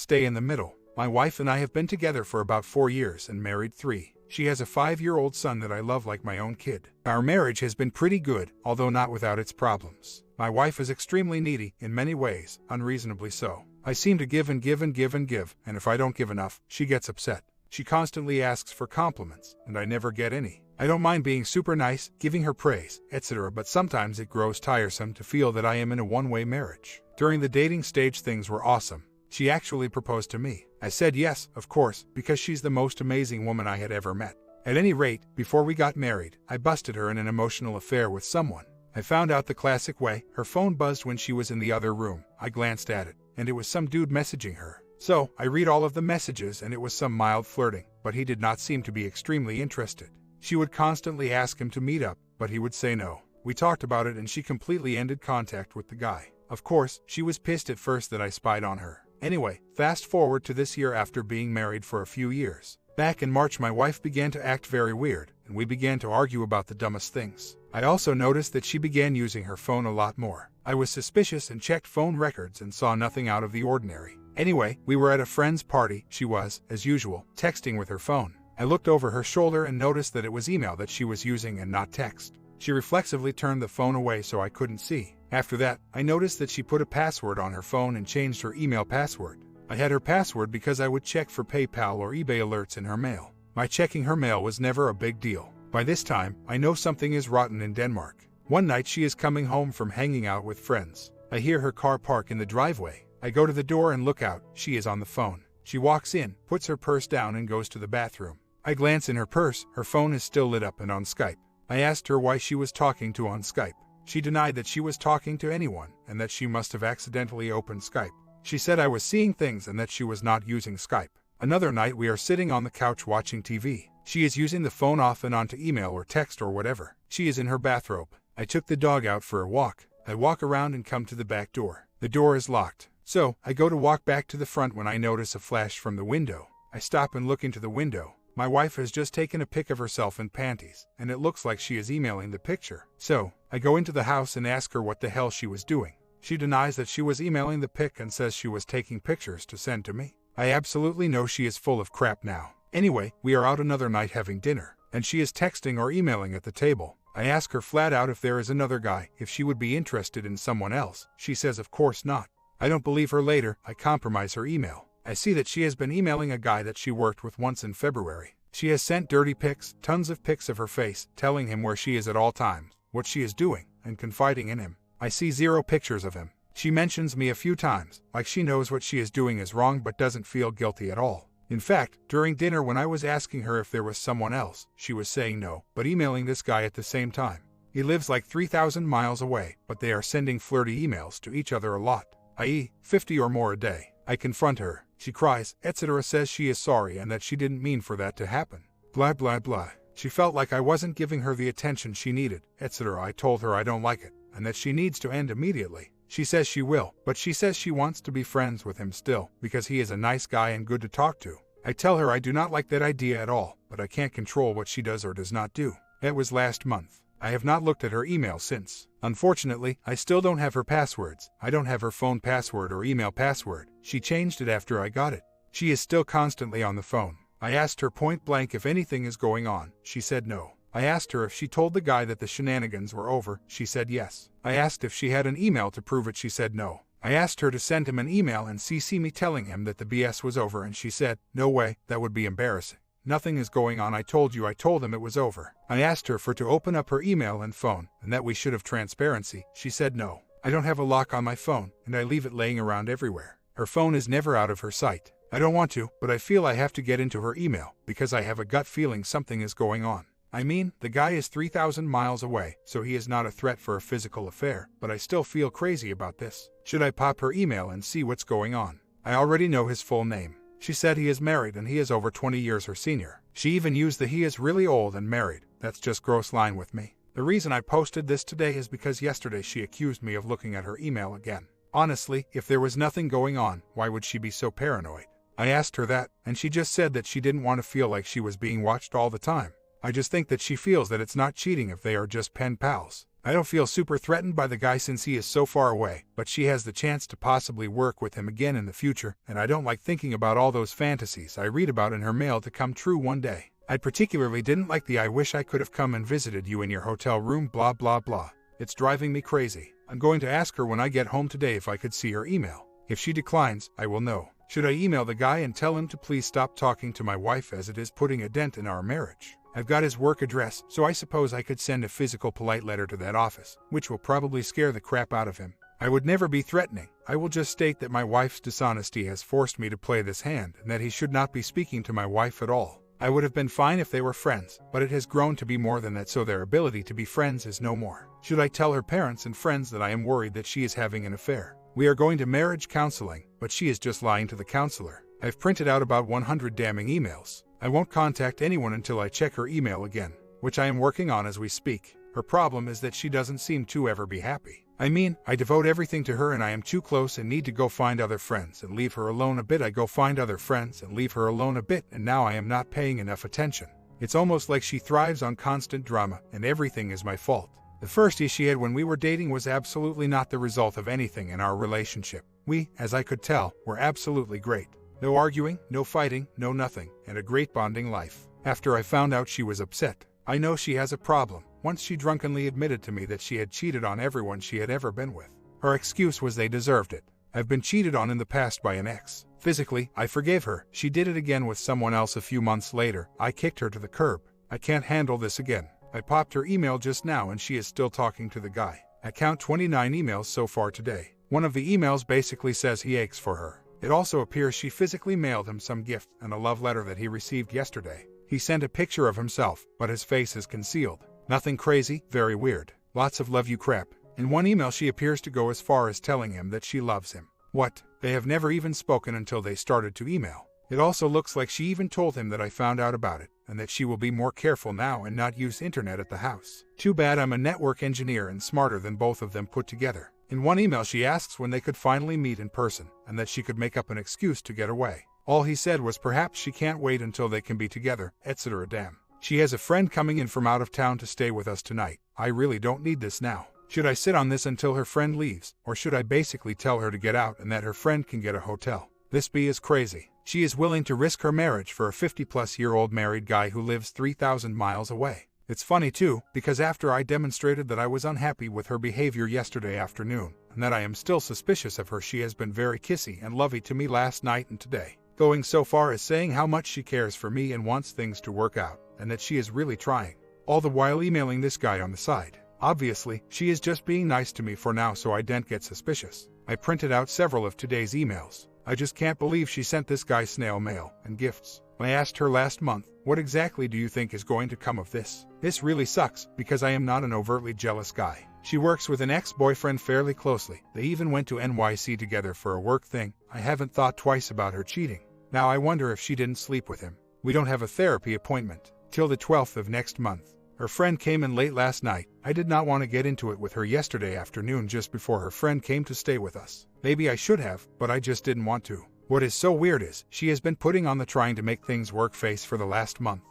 stay in the middle. My wife and I have been together for about 4 years and married 3. She has a 5-year-old son that I love like my own kid. Our marriage has been pretty good, although not without its problems. My wife is extremely needy in many ways, unreasonably so. I seem to give and give and give and give, and if I don't give enough, she gets upset. She constantly asks for compliments, and I never get any. I don't mind being super nice, giving her praise, etc., but sometimes it grows tiresome to feel that I am in a one-way marriage. During the dating stage, things were awesome. She actually proposed to me. I said yes, of course, because she's the most amazing woman I had ever met. At any rate, before we got married, I busted her in an emotional affair with someone. I found out the classic way. Her phone buzzed when she was in the other room. I glanced at it, and it was some dude messaging her. So, I read all of the messages and it was some mild flirting, but he did not seem to be extremely interested. She would constantly ask him to meet up, but he would say no. We talked about it and she completely ended contact with the guy. Of course, she was pissed at first that I spied on her. Anyway, fast forward to this year after being married for a few years. Back in March, my wife began to act very weird, and we began to argue about the dumbest things. I also noticed that she began using her phone a lot more. I was suspicious and checked phone records and saw nothing out of the ordinary. Anyway, we were at a friend's party. She was, as usual, texting with her phone. I looked over her shoulder and noticed that it was email that she was using and not text. She reflexively turned the phone away so I couldn't see. After that, I noticed that she put a password on her phone and changed her email password. I had her password because I would check for PayPal or eBay alerts in her mail. My checking her mail was never a big deal. By this time, I know something is rotten in Denmark. One night she is coming home from hanging out with friends. I hear her car park in the driveway. I go to the door and look out. She is on the phone. She walks in, puts her purse down and goes to the bathroom. I glance in her purse. Her phone is still lit up and on Skype. I asked her why she was talking to on Skype. She denied that she was talking to anyone and that she must have accidentally opened Skype. She said I was seeing things and that she was not using Skype. Another night we are sitting on the couch watching TV. She is using the phone off and on to email or text or whatever. She is in her bathrobe. I took the dog out for a walk. I walk around and come to the back door. The door is locked. So, I go to walk back to the front when I notice a flash from the window. I stop and look into the window. My wife has just taken a pic of herself in panties, and it looks like she is emailing the picture. So, I go into the house and ask her what the hell she was doing. She denies that she was emailing the pic and says she was taking pictures to send to me. I absolutely know she is full of crap now. Anyway, we are out another night having dinner, and she is texting or emailing at the table. I ask her flat out if there is another guy, if she would be interested in someone else. She says of course not. I don't believe her. Later, I compromise her email. I see that she has been emailing a guy that she worked with once in February. She has sent dirty pics, tons of pics of her face, telling him where she is at all times, what she is doing, and confiding in him. I see 0 pictures of him. She mentions me a few times, like she knows what she is doing is wrong but doesn't feel guilty at all. In fact, during dinner when I was asking her if there was someone else, she was saying no, but emailing this guy at the same time. He lives like 3,000 miles away, but they are sending flirty emails to each other a lot, i.e., 50 or more a day. I confront her. She cries, etc., says she is sorry and that she didn't mean for that to happen. Blah blah blah. She felt like I wasn't giving her the attention she needed, etc. I told her I don't like it, and that she needs to end immediately. She says she will, but she says she wants to be friends with him still, because he is a nice guy and good to talk to. I tell her I do not like that idea at all, but I can't control what she does or does not do. That was last month. I have not looked at her email since. Unfortunately, I still don't have her passwords. I don't have her phone password or email password. She changed it after I got it. She is still constantly on the phone. I asked her point blank if anything is going on. She said no. I asked her if she told the guy that the shenanigans were over. She said yes. I asked if she had an email to prove it. She said no. I asked her to send him an email and CC me telling him that the BS was over, and she said, no way, that would be embarrassing. Nothing is going on. I told him it was over. I asked her to open up her email and phone, and that we should have transparency. She said no. I don't have a lock on my phone, and I leave it laying around everywhere. Her phone is never out of her sight. I don't want to, but I feel I have to get into her email, because I have a gut feeling something is going on. I mean, the guy is 3,000 miles away, so he is not a threat for a physical affair, but I still feel crazy about this. Should I pop her email and see what's going on? I already know his full name. She said he is married and he is over 20 years her senior. She even used the he is really old and married. That's just gross line with me. The reason I posted this today is because yesterday she accused me of looking at her email again. Honestly, if there was nothing going on, why would she be so paranoid? I asked her that, and she just said that she didn't want to feel like she was being watched all the time. I just think that she feels that it's not cheating if they are just pen pals. I don't feel super threatened by the guy since he is so far away, but she has the chance to possibly work with him again in the future, and I don't like thinking about all those fantasies I read about in her mail to come true one day. I particularly didn't like the "I wish I could have come and visited you in your hotel room blah blah blah." It's driving me crazy. I'm going to ask her when I get home today if I could see her email. If she declines, I will know. Should I email the guy and tell him to please stop talking to my wife as it is putting a dent in our marriage? I've got his work address, so I suppose I could send a physical polite letter to that office, which will probably scare the crap out of him. I would never be threatening. I will just state that my wife's dishonesty has forced me to play this hand and that he should not be speaking to my wife at all. I would have been fine if they were friends, but it has grown to be more than that, so their ability to be friends is no more. Should I tell her parents and friends that I am worried that she is having an affair? We are going to marriage counseling, but she is just lying to the counselor. I've printed out about 100 damning emails. I won't contact anyone until I check her email again, which I am working on as we speak. Her problem is that she doesn't seem to ever be happy. I mean, I devote everything to her and I am too close and need to go find other friends and leave her alone a bit. I go find other friends and leave her alone a bit, and now I am not paying enough attention. It's almost like she thrives on constant drama and everything is my fault. The first issue she had when we were dating was absolutely not the result of anything in our relationship. We, as I could tell, were absolutely great. No arguing, no fighting, no nothing, and a great bonding life. After I found out she was upset, I know she has a problem. Once she drunkenly admitted to me that she had cheated on everyone she had ever been with. Her excuse was they deserved it. I've been cheated on in the past by an ex. Physically, I forgave her. She did it again with someone else a few months later. I kicked her to the curb. I can't handle this again. I popped her email just now and she is still talking to the guy. I count 29 emails so far today. One of the emails basically says he aches for her. It also appears she physically mailed him some gift and a love letter that he received yesterday. He sent a picture of himself, but his face is concealed. Nothing crazy, very weird. Lots of love you crap. In one email she appears to go as far as telling him that she loves him. What? They have never even spoken until they started to email. It also looks like she even told him that I found out about it, and that she will be more careful now and not use internet at the house. Too bad I'm a network engineer and smarter than both of them put together. In one email she asks when they could finally meet in person, and that she could make up an excuse to get away. All he said was perhaps she can't wait until they can be together, etc. Damn. She has a friend coming in from out of town to stay with us tonight. I really don't need this now. Should I sit on this until her friend leaves, or should I basically tell her to get out and that her friend can get a hotel? This bee is crazy. She is willing to risk her marriage for a 50-plus-year-old married guy who lives 3,000 miles away. It's funny too, because after I demonstrated that I was unhappy with her behavior yesterday afternoon, and that I am still suspicious of her, she has been very kissy and lovey to me last night and today, going so far as saying how much she cares for me and wants things to work out, and that she is really trying, all the while emailing this guy on the side. Obviously, she is just being nice to me for now so I don't get suspicious. I printed out several of today's emails. I just can't believe she sent this guy snail mail and gifts. I asked her last month, what exactly do you think is going to come of this? This really sucks, because I am not an overtly jealous guy. She works with an ex-boyfriend fairly closely. They even went to NYC together for a work thing. I haven't thought twice about her cheating. Now I wonder if she didn't sleep with him. We don't have a therapy appointment till the 12th of next month. Her friend came in late last night. I did not want to get into it with her yesterday afternoon just before her friend came to stay with us. Maybe I should have, but I just didn't want to. What is so weird is, she has been putting on the trying to make things work face for the last month.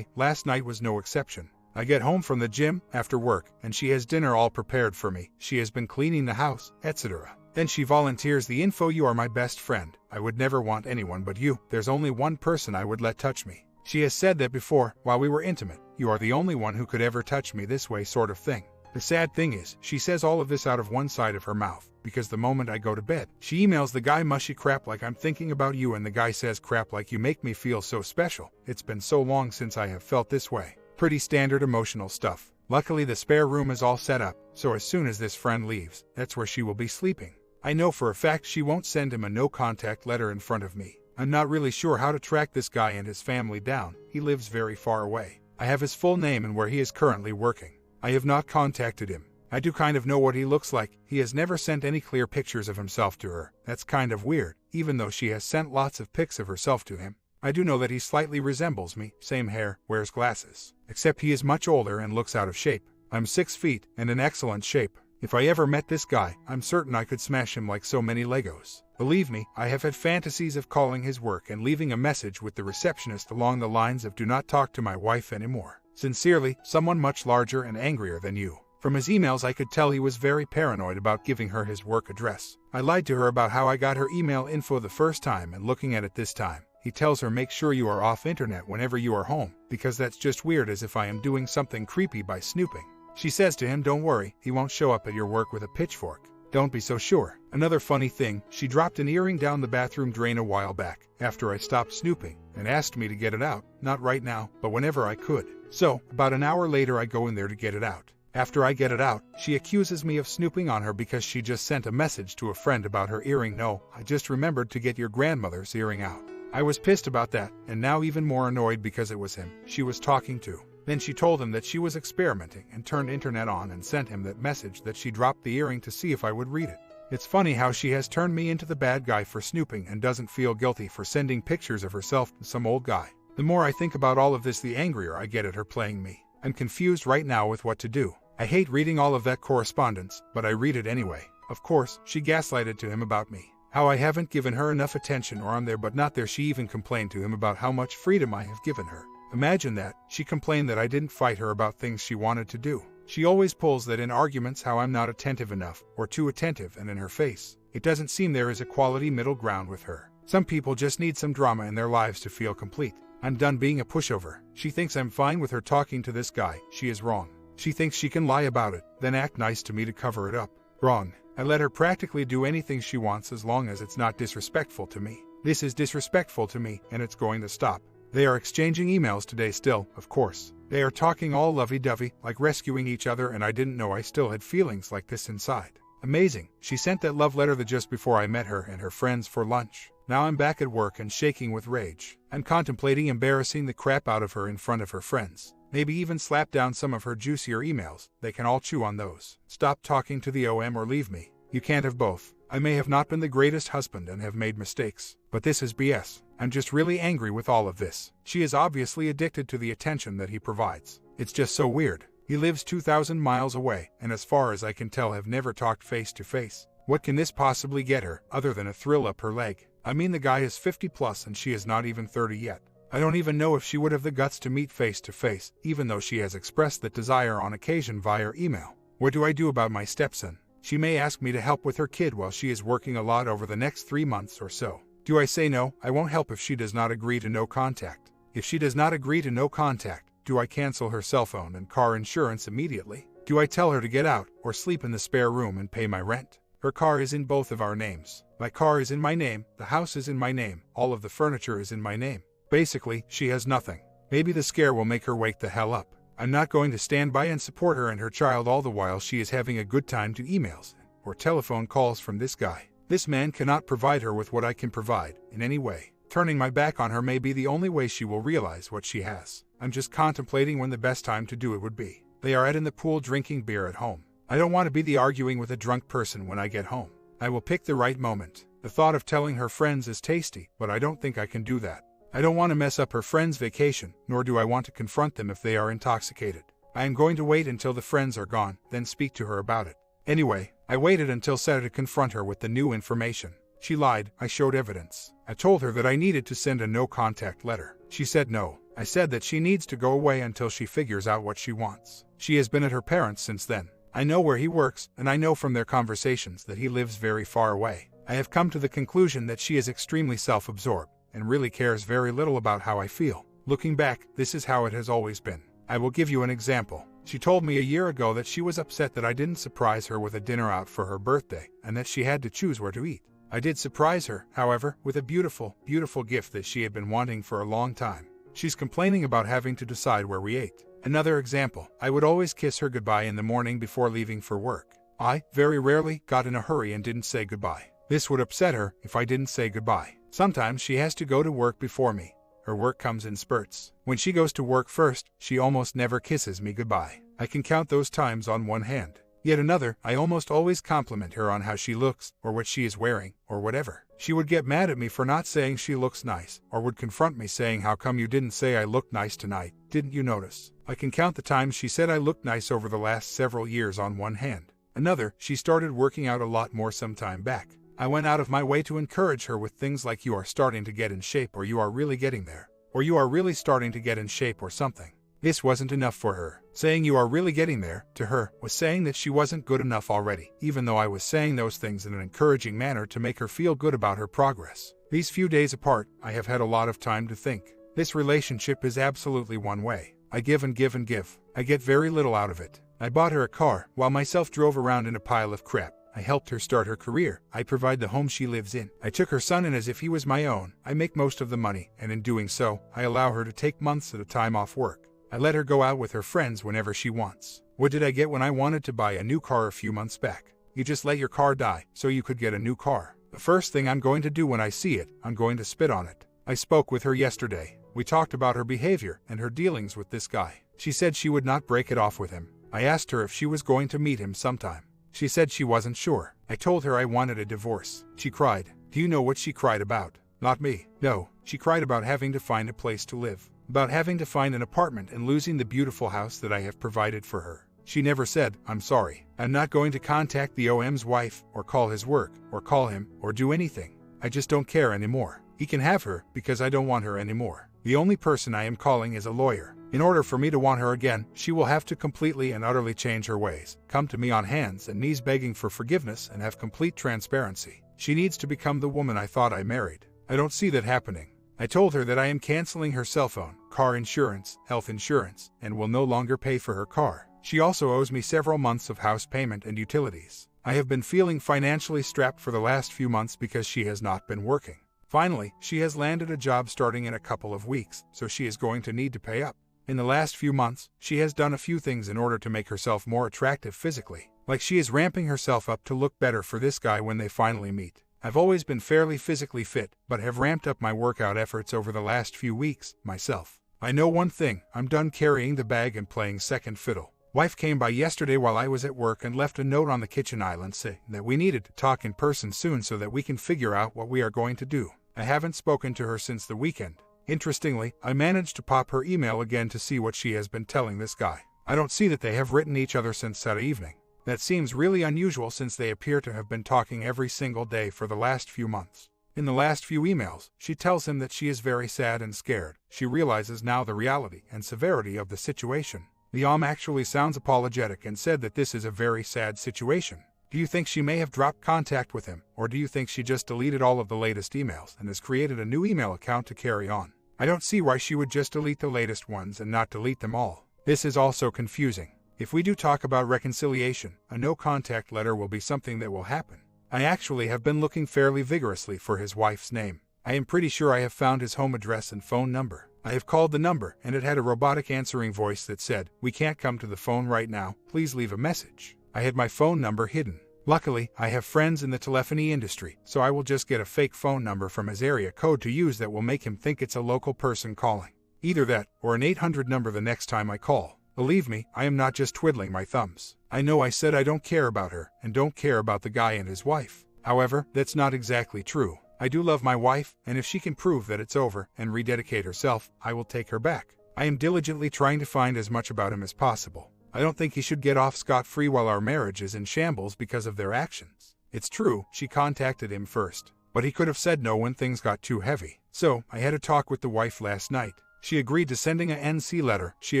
Last night was no exception. I get home from the gym after work, and she has dinner all prepared for me. She has been cleaning the house, etc. Then she volunteers the info, you are my best friend. I would never want anyone but you. There's only one person I would let touch me. She has said that before, while we were intimate. You are the only one who could ever touch me this way, sort of thing. The sad thing is, she says all of this out of one side of her mouth, because the moment I go to bed, she emails the guy mushy crap like I'm thinking about you, and the guy says crap like you make me feel so special. It's been so long since I have felt this way. Pretty standard emotional stuff. Luckily the spare room is all set up, so as soon as this friend leaves, that's where she will be sleeping. I know for a fact she won't send him a no-contact letter in front of me. I'm not really sure how to track this guy and his family down. He lives very far away. I have his full name and where he is currently working. I have not contacted him. I do kind of know what he looks like. He has never sent any clear pictures of himself to her. That's kind of weird, even though she has sent lots of pics of herself to him. I do know that he slightly resembles me, same hair, wears glasses. Except he is much older and looks out of shape. I'm 6 feet and in excellent shape. If I ever met this guy, I'm certain I could smash him like so many Legos. Believe me, I have had fantasies of calling his work and leaving a message with the receptionist along the lines of "Do not talk to my wife anymore. Sincerely, someone much larger and angrier than you." From his emails I could tell he was very paranoid about giving her his work address. I lied to her about how I got her email info the first time and looking at it this time. He tells her make sure you are off internet whenever you are home, because that's just weird, as if I am doing something creepy by snooping. She says to him, don't worry, he won't show up at your work with a pitchfork. Don't be so sure. Another funny thing, she dropped an earring down the bathroom drain a while back, after I stopped snooping, and asked me to get it out, not right now, but whenever I could. So, about an hour later I go in there to get it out. After I get it out, she accuses me of snooping on her because she just sent a message to a friend about her earring. No, I just remembered to get your grandmother's earring out. I was pissed about that, and now even more annoyed because it was him she was talking to. Then she told him that she was experimenting and turned internet on and sent him that message that she dropped the earring to see if I would read it. It's funny how she has turned me into the bad guy for snooping and doesn't feel guilty for sending pictures of herself to some old guy. The more I think about all of this, the angrier I get at her playing me. I'm confused right now with what to do. I hate reading all of that correspondence, but I read it anyway. Of course, she gaslighted to him about me. How I haven't given her enough attention, or I'm there but not there. She even complained to him about how much freedom I have given her. Imagine that. She complained that I didn't fight her about things she wanted to do. She always pulls that in arguments, how I'm not attentive enough, or too attentive, and in her face. It doesn't seem there is a quality middle ground with her. Some people just need some drama in their lives to feel complete. I'm done being a pushover. She thinks I'm fine with her talking to this guy. She is wrong. She thinks she can lie about it, then act nice to me to cover it up. Wrong. I let her practically do anything she wants as long as it's not disrespectful to me. This is disrespectful to me, and it's going to stop. They are exchanging emails today still, of course. They are talking all lovey-dovey, like rescuing each other, and I didn't know I still had feelings like this inside. Amazing. She sent that love letter just before I met her and her friends for lunch. Now I'm back at work and shaking with rage. I'm contemplating embarrassing the crap out of her in front of her friends. Maybe even slap down some of her juicier emails. They can all chew on those. Stop talking to the OM or leave me. You can't have both. I may have not been the greatest husband and have made mistakes, but this is BS. I'm just really angry with all of this. She is obviously addicted to the attention that he provides. It's just so weird. He lives 2,000 miles away, and as far as I can tell have never talked face to face. What can this possibly get her, other than a thrill up her leg? I mean, the guy is 50 plus and she is not even 30 yet. I don't even know if she would have the guts to meet face to face, even though she has expressed that desire on occasion via email. What do I do about my stepson? She may ask me to help with her kid while she is working a lot over the next 3 months or so. Do I say no? I won't help if she does not agree to no contact. If she does not agree to no contact, do I cancel her cell phone and car insurance immediately? Do I tell her to get out, or sleep in the spare room and pay my rent? Her car is in both of our names. My car is in my name, the house is in my name, all of the furniture is in my name. Basically, she has nothing. Maybe the scare will make her wake the hell up. I'm not going to stand by and support her and her child all the while she is having a good time to emails or telephone calls from this guy. This man cannot provide her with what I can provide, in any way. Turning my back on her may be the only way she will realize what she has. I'm just contemplating when the best time to do it would be. They are in the pool drinking beer at home. I don't want to be the arguing with a drunk person when I get home. I will pick the right moment. The thought of telling her friends is tasty, but I don't think I can do that. I don't want to mess up her friend's vacation, nor do I want to confront them if they are intoxicated. I am going to wait until the friends are gone, then speak to her about it. Anyway, I waited until Saturday to confront her with the new information. She lied. I showed evidence. I told her that I needed to send a no-contact letter. She said no. I said that she needs to go away until she figures out what she wants. She has been at her parents since then. I know where he works, and I know from their conversations that he lives very far away. I have come to the conclusion that she is extremely self-absorbed and really cares very little about how I feel. Looking back, this is how it has always been. I will give you an example. She told me a year ago that she was upset that I didn't surprise her with a dinner out for her birthday, and that she had to choose where to eat. I did surprise her, however, with a beautiful, beautiful gift that she had been wanting for a long time. She's complaining about having to decide where we ate. Another example, I would always kiss her goodbye in the morning before leaving for work. I, very rarely, got in a hurry and didn't say goodbye. This would upset her if I didn't say goodbye. Sometimes she has to go to work before me. Her work comes in spurts. When she goes to work first, she almost never kisses me goodbye. I can count those times on one hand. Yet another, I almost always compliment her on how she looks, or what she is wearing, or whatever. She would get mad at me for not saying she looks nice, or would confront me saying, how come you didn't say I looked nice tonight? Didn't you notice? I can count the times she said I looked nice over the last several years on one hand. Another, she started working out a lot more some time back. I went out of my way to encourage her with things like, you are starting to get in shape, or you are really getting there, or you are really starting to get in shape, or something. This wasn't enough for her. Saying "you are really getting there" to her was saying that she wasn't good enough already, even though I was saying those things in an encouraging manner to make her feel good about her progress. These few days apart, I have had a lot of time to think. This relationship is absolutely one way. I give and give and give. I get very little out of it. I bought her a car, while myself drove around in a pile of crap. I helped her start her career. I provide the home she lives in. I took her son in as if he was my own. I make most of the money, and in doing so, I allow her to take months at a time off work. I let her go out with her friends whenever she wants. What did I get when I wanted to buy a new car a few months back? You just let your car die, so you could get a new car. The first thing I'm going to do when I see it, I'm going to spit on it. I spoke with her yesterday. We talked about her behavior and her dealings with this guy. She said she would not break it off with him. I asked her if she was going to meet him sometime. She said she wasn't sure. I told her I wanted a divorce. She cried. Do you know what she cried about? Not me. No, she cried about having to find a place to live. About having to find an apartment and losing the beautiful house that I have provided for her. She never said, "I'm sorry. I'm not going to contact the OM's wife, or call his work, or call him, or do anything. I just don't care anymore. He can have her, because I don't want her anymore. The only person I am calling is a lawyer. In order for me to want her again, she will have to completely and utterly change her ways, come to me on hands and knees begging for forgiveness, and have complete transparency. She needs to become the woman I thought I married. I don't see that happening." I told her that I am canceling her cell phone, car insurance, health insurance, and will no longer pay for her car. She also owes me several months of house payment and utilities. I have been feeling financially strapped for the last few months because she has not been working. Finally, she has landed a job starting in a couple of weeks, so she is going to need to pay up. In the last few months, she has done a few things in order to make herself more attractive physically, like she is ramping herself up to look better for this guy when they finally meet. I've always been fairly physically fit, but have ramped up my workout efforts over the last few weeks, myself. I know one thing, I'm done carrying the bag and playing second fiddle. Wife came by yesterday while I was at work and left a note on the kitchen island saying that we needed to talk in person soon so that we can figure out what we are going to do. I haven't spoken to her since the weekend. Interestingly, I managed to pop her email again to see what she has been telling this guy. I don't see that they have written each other since that evening. That seems really unusual since they appear to have been talking every single day for the last few months. In the last few emails, she tells him that she is very sad and scared. She realizes now the reality and severity of the situation. The actually sounds apologetic and said that this is a very sad situation. Do you think she may have dropped contact with him, or do you think she just deleted all of the latest emails and has created a new email account to carry on? I don't see why she would just delete the latest ones and not delete them all. This is also confusing. If we do talk about reconciliation, a no-contact letter will be something that will happen. I actually have been looking fairly vigorously for his wife's name. I am pretty sure I have found his home address and phone number. I have called the number, and it had a robotic answering voice that said, "We can't come to the phone right now, please leave a message." I had my phone number hidden. Luckily, I have friends in the telephony industry, so I will just get a fake phone number from his area code to use that will make him think it's a local person calling. Either that, or an 800 number the next time I call. Believe me, I am not just twiddling my thumbs. I know I said I don't care about her, and don't care about the guy and his wife. However, that's not exactly true. I do love my wife, and if she can prove that it's over and rededicate herself, I will take her back. I am diligently trying to find as much about him as possible. I don't think he should get off scot-free while our marriage is in shambles because of their actions. It's true, she contacted him first, but he could have said no when things got too heavy. So, I had a talk with the wife last night. She agreed to sending a NC letter. She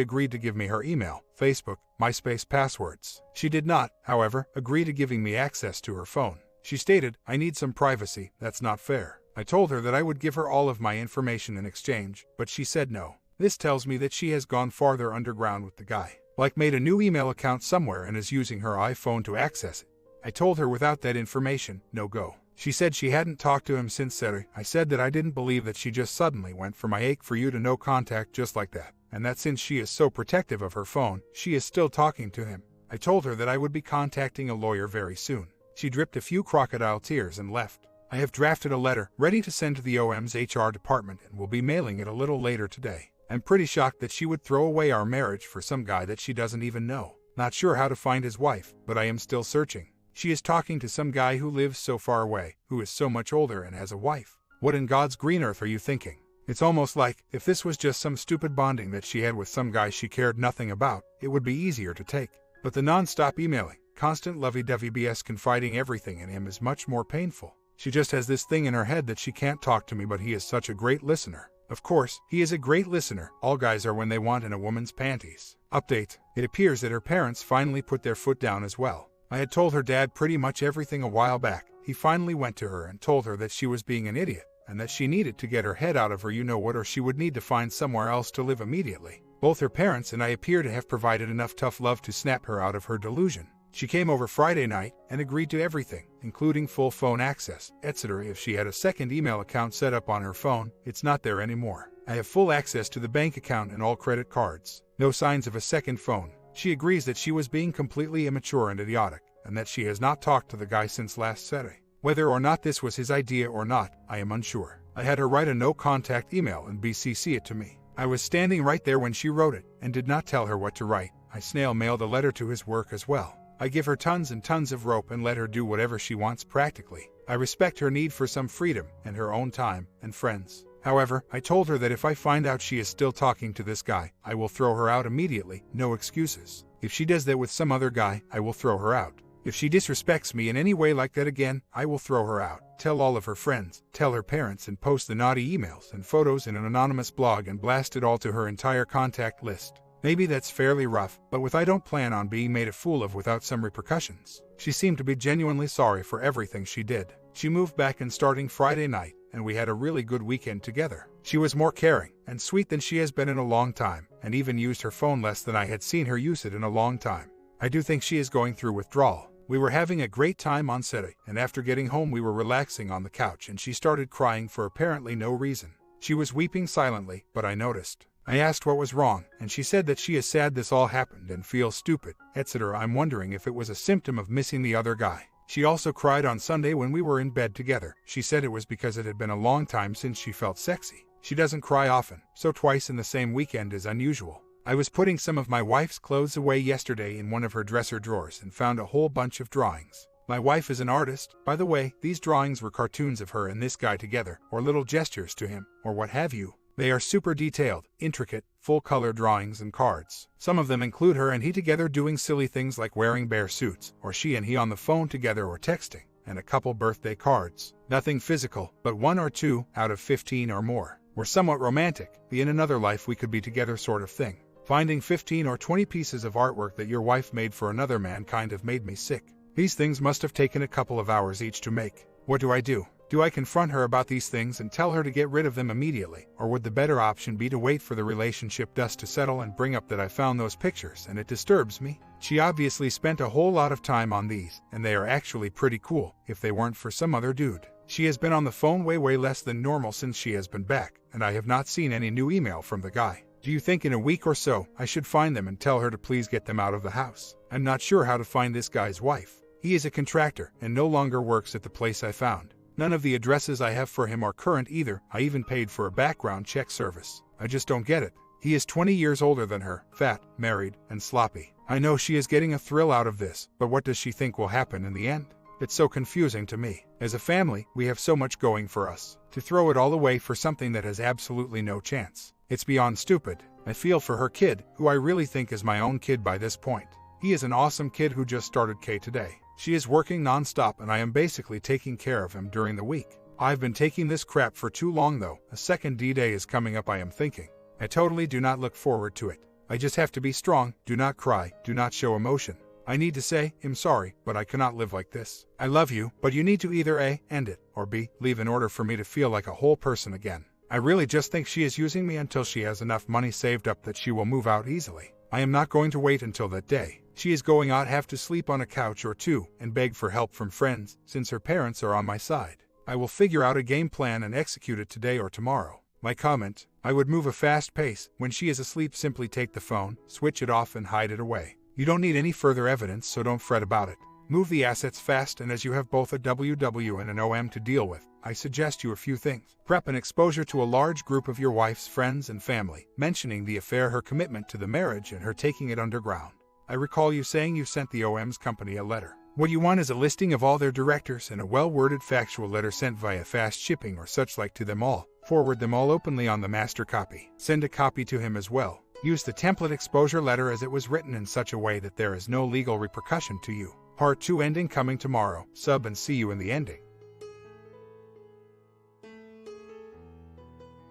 agreed to give me her email, Facebook, MySpace passwords. She did not, however, agree to giving me access to her phone. She stated, "I need some privacy, that's not fair." I told her that I would give her all of my information in exchange, but she said no. This tells me that she has gone farther underground with the guy. Like made a new email account somewhere and is using her iPhone to access it. I told her without that information, no go. She said she hadn't talked to him since Saturday. I said that I didn't believe that she just suddenly went from my ache for you to no contact just like that, and that since she is so protective of her phone, she is still talking to him. I told her that I would be contacting a lawyer very soon. She dripped a few crocodile tears and left. I have drafted a letter, ready to send to the OM's HR department and will be mailing it a little later today. I'm pretty shocked that she would throw away our marriage for some guy that she doesn't even know. Not sure how to find his wife, but I am still searching. She is talking to some guy who lives so far away, who is so much older and has a wife. What in God's green earth are you thinking? It's almost like, if this was just some stupid bonding that she had with some guy she cared nothing about, it would be easier to take. But the non-stop emailing, constant lovey-dovey BS confiding everything in him is much more painful. She just has this thing in her head that she can't talk to me, but he is such a great listener. Of course, he is a great listener. All guys are when they want in a woman's panties. Update. It appears that her parents finally put their foot down as well. I had told her dad pretty much everything a while back. He finally went to her and told her that she was being an idiot, and that she needed to get her head out of her you-know-what, or she would need to find somewhere else to live immediately. Both her parents and I appear to have provided enough tough love to snap her out of her delusion. She came over Friday night and agreed to everything, including full phone access, etc. If she had a second email account set up on her phone, it's not there anymore. I have full access to the bank account and all credit cards. No signs of a second phone. She agrees that she was being completely immature and idiotic, and that she has not talked to the guy since last Saturday. Whether or not this was his idea or not, I am unsure. I had her write a no-contact email and BCC it to me. I was standing right there when she wrote it, and did not tell her what to write. I snail-mailed a letter to his work as well. I give her tons and tons of rope and let her do whatever she wants practically. I respect her need for some freedom, and her own time, and friends. However, I told her that if I find out she is still talking to this guy, I will throw her out immediately, no excuses. If she does that with some other guy, I will throw her out. If she disrespects me in any way like that again, I will throw her out. Tell all of her friends, tell her parents, and post the naughty emails and photos in an anonymous blog and blast it all to her entire contact list. Maybe that's fairly rough, but I don't plan on being made a fool of without some repercussions. She seemed to be genuinely sorry for everything she did. She moved back in starting Friday night, and we had a really good weekend together. She was more caring and sweet than she has been in a long time, and even used her phone less than I had seen her use it in a long time. I do think she is going through withdrawal. We were having a great time on Saturday, and after getting home we were relaxing on the couch and she started crying for apparently no reason. She was weeping silently, but I noticed. I asked what was wrong, and she said that she is sad this all happened and feels stupid, etc. I'm wondering if it was a symptom of missing the other guy. She also cried on Sunday when we were in bed together. She said it was because it had been a long time since she felt sexy. She doesn't cry often, so twice in the same weekend is unusual. I was putting some of my wife's clothes away yesterday in one of her dresser drawers and found a whole bunch of drawings. My wife is an artist. By the way, these drawings were cartoons of her and this guy together, or little gestures to him, or what have you. They are super detailed, intricate, full-color drawings and cards. Some of them include her and he together doing silly things like wearing bear suits, or she and he on the phone together or texting, and a couple birthday cards. Nothing physical, but 1 or 2 out of 15 or more were somewhat romantic, the in another life we could be together sort of thing. Finding 15 or 20 pieces of artwork that your wife made for another man kind of made me sick. These things must have taken a couple of hours each to make. What do I do? Do I confront her about these things and tell her to get rid of them immediately, or would the better option be to wait for the relationship dust to settle and bring up that I found those pictures and it disturbs me? She obviously spent a whole lot of time on these, and they are actually pretty cool, if they weren't for some other dude. She has been on the phone way less than normal since she has been back, and I have not seen any new email from the guy. Do you think in a week or so I should find them and tell her to please get them out of the house? I'm not sure how to find this guy's wife. He is a contractor and no longer works at the place I found. None of the addresses I have for him are current either. I even paid for a background check service. I just don't get it. He is 20 years older than her, fat, married, and sloppy. I know she is getting a thrill out of this, but what does she think will happen in the end? It's so confusing to me. As a family, we have so much going for us. To throw it all away for something that has absolutely no chance. It's beyond stupid. I feel for her kid, who I really think is my own kid by this point. He is an awesome kid who just started K today. She is working non-stop and I am basically taking care of him during the week. I've been taking this crap for too long though. A second D-Day is coming up, I am thinking. I totally do not look forward to it. I just have to be strong, do not cry, do not show emotion. I need to say, I'm sorry, but I cannot live like this. I love you, but you need to either A, end it, or B, leave in order for me to feel like a whole person again. I really just think she is using me until she has enough money saved up that she will move out easily. I am not going to wait until that day. She is going out, have to sleep on a couch or two, and beg for help from friends, since her parents are on my side. I will figure out a game plan and execute it today or tomorrow. My comment, I would move a fast pace. When she is asleep, simply take the phone, switch it off and hide it away. You don't need any further evidence, so don't fret about it. Move the assets fast, and as you have both a WW and an OM to deal with, I suggest you a few things. Prep an exposure to a large group of your wife's friends and family, mentioning the affair, her commitment to the marriage, and her taking it underground. I recall you saying you sent the OM's company a letter. What you want is a listing of all their directors and a well-worded factual letter sent via fast shipping or such like to them all. Forward them all openly on the master copy. Send a copy to him as well. Use the template exposure letter as it was written in such a way that there is no legal repercussion to you. Part 2 ending coming tomorrow. Sub and see you in the ending.